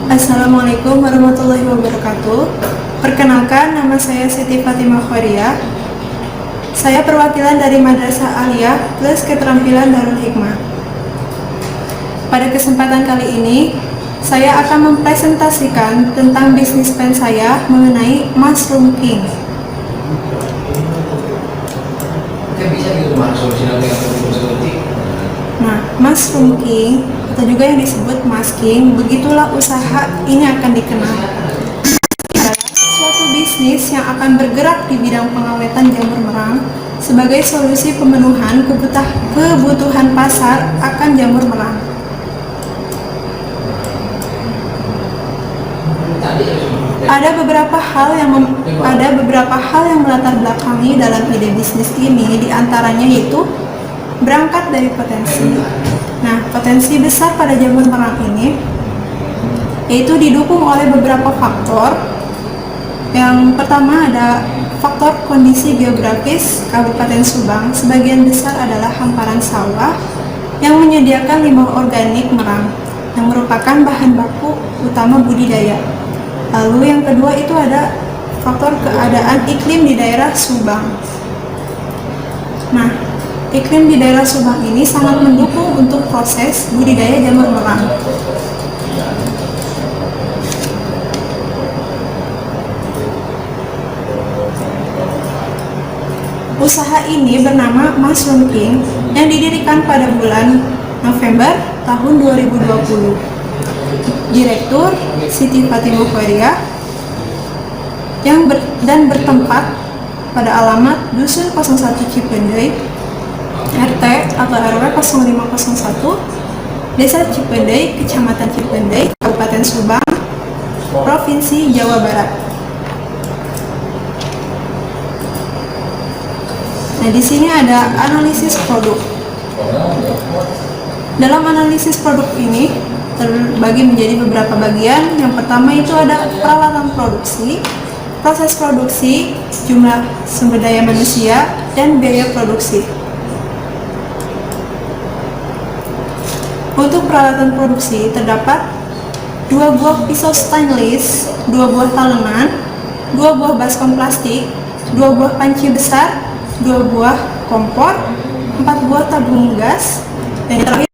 Assalamualaikum warahmatullahi wabarakatuh. Perkenalkan, nama saya Siti Fatimah Khoria. Saya perwakilan dari Madrasah Aliyah plus keterampilan Darul Hikmah. Pada kesempatan kali ini, saya akan mempresentasikan tentang bisnis plan saya mengenai Mushroom King. Nah, Mushroom King atau juga yang disebut Mas King, begitulah usaha ini akan dikenal. Adalah suatu bisnis yang akan bergerak di bidang pengawetan jamur merang sebagai solusi pemenuhan kebutuhan pasar akan jamur merang. Ada beberapa hal yang melatar belakangi dalam ide bisnis ini, diantaranya yaitu berangkat dari potensi. Nah, potensi besar pada jamur merang ini yaitu didukung oleh beberapa faktor. Yang pertama ada faktor kondisi geografis Kabupaten Subang. Sebagian besar adalah hamparan sawah yang menyediakan limbah organik merang yang merupakan bahan baku utama budidaya. Lalu yang kedua itu ada faktor keadaan iklim di daerah Subang. Nah, iklim di daerah Subang ini sangat mendukung untuk proses budidaya jamur merang. Usaha ini bernama Mushroom King yang didirikan pada bulan November tahun 2020. Direktur Siti Fatimah Khoria dan bertempat pada alamat Dusun 01 Cipendei, RT atau RW 0501, Desa Cipendei, Kecamatan Cipendei, Kabupaten Subang, Provinsi Jawa Barat. Nah, di sini ada analisis produk. Dalam analisis produk ini terbagi menjadi beberapa bagian. Yang pertama itu ada peralatan produksi, proses produksi, jumlah sumber daya manusia, dan biaya produksi. Untuk peralatan produksi terdapat 2 buah pisau stainless, 2 buah talenan, 2 buah baskom plastik, 2 buah panci besar, 2 buah kompor, 4 buah tabung gas, dan yang terakhir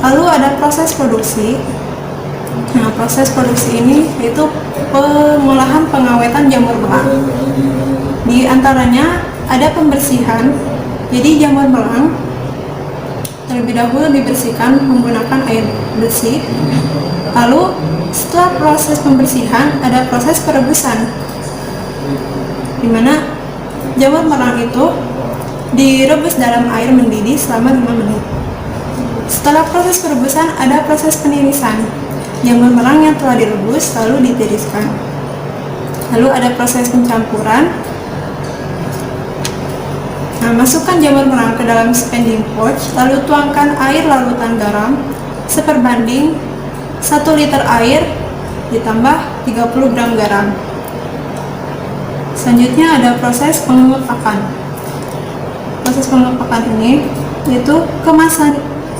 lalu ada proses produksi. Nah, proses produksi ini yaitu pengolahan pengawetan jamur merang. Di antaranya ada pembersihan. Jadi jamur merang terlebih dahulu dibersihkan menggunakan air bersih. Lalu setelah proses pembersihan ada proses perebusan, di mana jamur merang itu direbus dalam air mendidih selama 5 menit. Setelah proses perebusan ada proses penirisan. Jamur merang yang telah direbus lalu ditiriskan. Lalu ada proses pencampuran. Nah, masukkan jamur merang ke dalam spending pouch, lalu tuangkan air larutan garam seperbanding 1 liter air ditambah 30 gram garam. Selanjutnya ada proses pengepakan. Proses pengepakan ini yaitu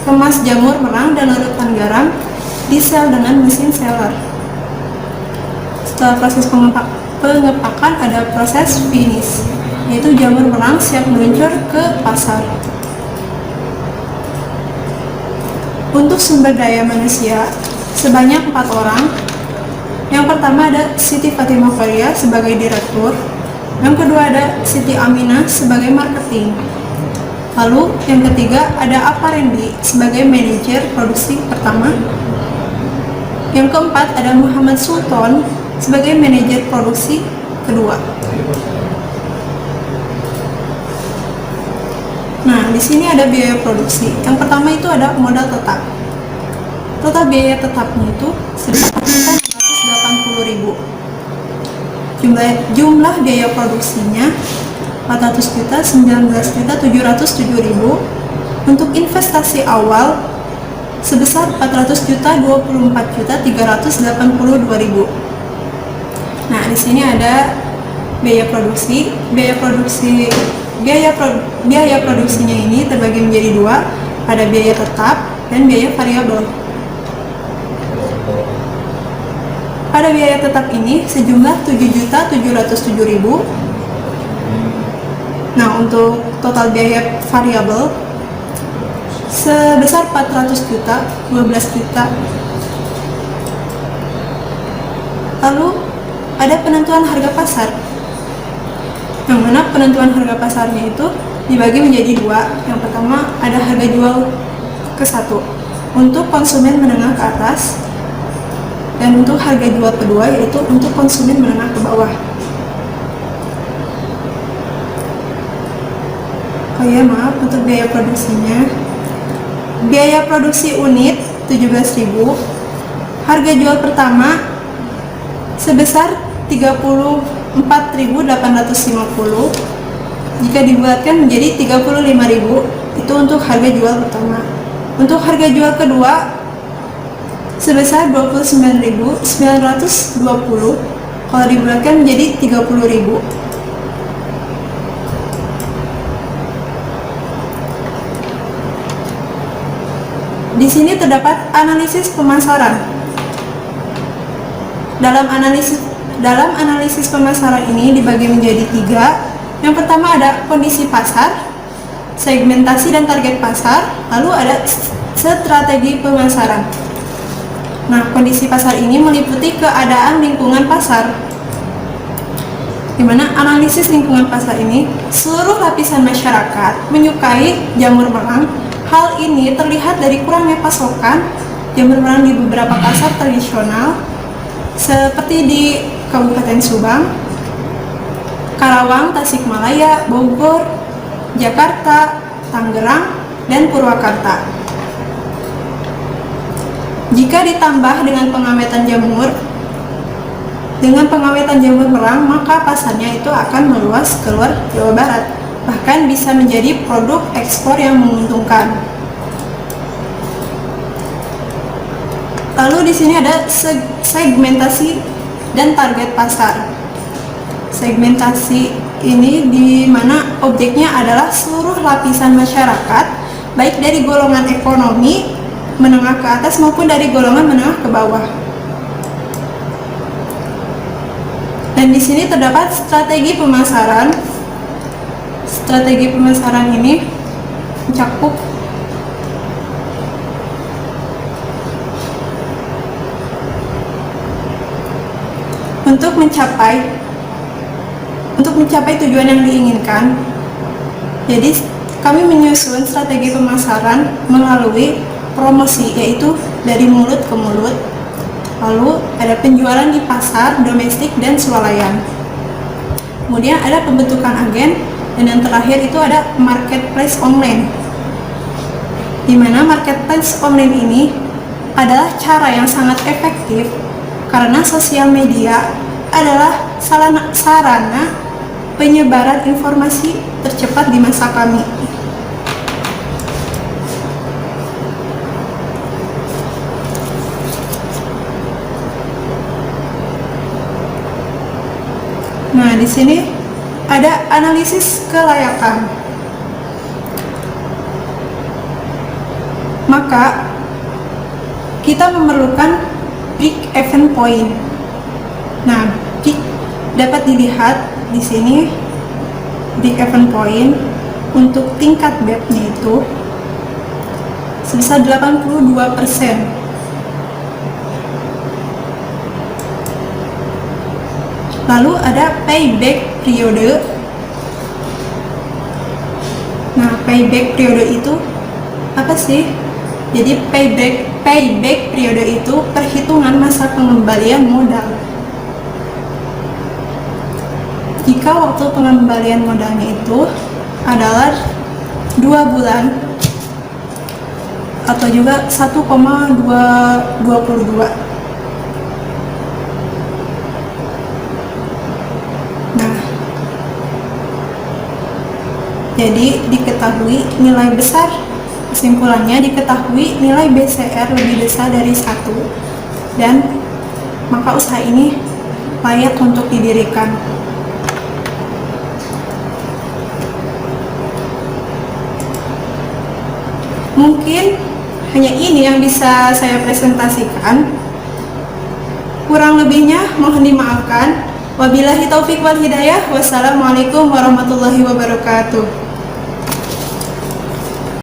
kemas jamur merang dan larutan garam di sel dengan mesin sealer. Setelah proses pengepakan ada proses finish, yaitu jamur merang siap meluncur ke pasar. Untuk sumber daya manusia sebanyak 4 orang. Yang pertama ada Siti Fatimah Khoria sebagai direktur. Yang kedua ada Siti Aminah sebagai marketing. Lalu yang ketiga ada Aparendi sebagai manajer produksi pertama. Yang keempat ada Muhammad Sultan sebagai manajer produksi kedua. Nah, di sini ada biaya produksi. Yang pertama itu ada modal tetap. Total biaya tetapnya itu sebesar 480.000. Jumlah biaya produksinya 400 juta, 19 juta, 707.000. Untuk investasi awal sebesar 400 juta, 24 juta, 382.000. Nah, di sini ada biaya produksi. Biaya produksi biaya produksinya ini terbagi menjadi dua, ada biaya tetap dan biaya variabel. Pada biaya tetap ini sejumlah 7.707.000. Nah, untuk total biaya variabel sebesar 400 juta, 12 juta. Lalu ada penentuan harga pasar, yang mana penentuan harga pasarnya itu dibagi menjadi dua. Yang pertama ada harga jual ke satu untuk konsumen menengah ke atas, dan untuk harga jual kedua yaitu untuk konsumen menengah ke bawah. Oh ya, maaf, untuk biaya produksinya, biaya produksi unit 17.000, harga jual pertama sebesar 34.850, jika dibulatkan menjadi 35.000, itu untuk harga jual pertama. Untuk harga jual kedua sebesar 29.920, kalau dibulatkan menjadi 30.000. Di sini terdapat analisis pemasaran. Dalam analisis pemasaran ini dibagi menjadi tiga. Yang pertama ada kondisi pasar, segmentasi dan target pasar, lalu ada strategi pemasaran. Nah, kondisi pasar ini meliputi keadaan lingkungan pasar, di mana analisis lingkungan pasar ini seluruh lapisan masyarakat menyukai jamur merang. Hal ini terlihat dari kurangnya pasokan jamur merang di beberapa pasar tradisional seperti di Kabupaten Subang, Karawang, Tasikmalaya, Bogor, Jakarta, Tangerang, dan Purwakarta. Jika ditambah dengan pengawetan jamur merang, maka pasarnya itu akan meluas keluar Jawa Barat, bahkan bisa menjadi produk ekspor yang menguntungkan. Lalu di sini ada segmentasi dan target pasar. Segmentasi ini di mana objeknya adalah seluruh lapisan masyarakat, baik dari golongan ekonomi menengah ke atas maupun dari golongan menengah ke bawah. Dan di sini terdapat strategi pemasaran. Strategi pemasaran ini mencakup untuk mencapai tujuan yang diinginkan. Jadi kami menyusun strategi pemasaran melalui promosi, yaitu dari mulut ke mulut. Lalu ada penjualan di pasar, domestik, dan swalayan. Kemudian ada pembentukan agen, dan yang terakhir itu ada marketplace online. Di mana marketplace online ini adalah cara yang sangat efektif karena sosial media adalah sarana penyebaran informasi tercepat di masa kami. Nah, di sini ada analisis kelayakan. Maka kita memerlukan break even point. Nah, dapat dilihat di sini break even point untuk tingkat BEP-nya itu sebesar 82%. Lalu ada payback periode. Nah, payback periode itu apa sih? Jadi payback periode itu perhitungan masa pengembalian modal. Jika waktu pengembalian modalnya itu adalah 2 bulan atau juga 1,222. Nah, jadi diketahui nilai besar, kesimpulannya diketahui nilai BCR lebih besar dari 1, dan maka usaha ini layak untuk didirikan. Mungkin hanya ini yang bisa saya presentasikan. Kurang lebihnya mohon dimaafkan. Wabillahi taufik wal hidayah. Wassalamualaikum warahmatullahi wabarakatuh.